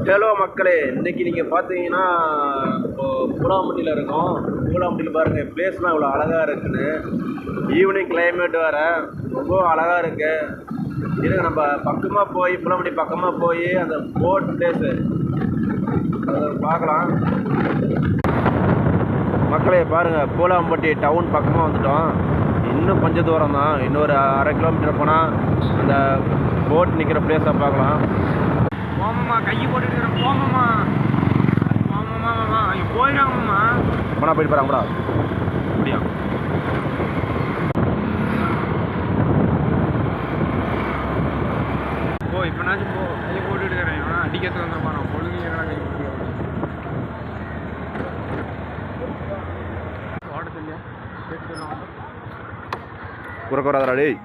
Hello மக்களே, இன்றைக்கி நீங்கள் பார்த்தீங்கன்னா இப்போது பூலாம்பட்டியில் இருக்கோம். பூலாம்பட்டியில் பாருங்கள் பிளேஸ்லாம் இவ்வளோ அழகாக இருக்குன்னு. ஈவினிங் கிளைமேட் வேறு ரொம்ப அழகாக இருக்குது. இருங்க நம்ம பக்கமாக போய் பூலாம்பட்டி பக்கமாக போய் அந்த போட் பிளேஸு அதை பார்க்கலாம். மக்களே பாருங்கள், பூலாம்பட்டி டவுன் பக்கமாக வந்துட்டோம். இன்னும் கொஞ்சம் தூரம் தான், இன்னொரு 1/2 கிலோமீட்டர் போனால் அந்த போட் நிற்கிற பிளேஸை பார்க்கலாம். போமாம்மா, கையை போட்டுட்டு இருக்கிறேன். போமாம்மா அங்கே போயிடாங்கம்மா. போனால் போயிட்டு போகிறாங்கடா அப்படியா? போ, இப்போனாச்சும் போ. கையை போட்டுட்டு இருக்கிறேன். ஆனால் அடிக்கிறதுக்கு வந்துருப்பா. நான் பொழுது கை போட்டு ஓட சொல்லியா கேட்டு குறைக்கூடாதா டேய்.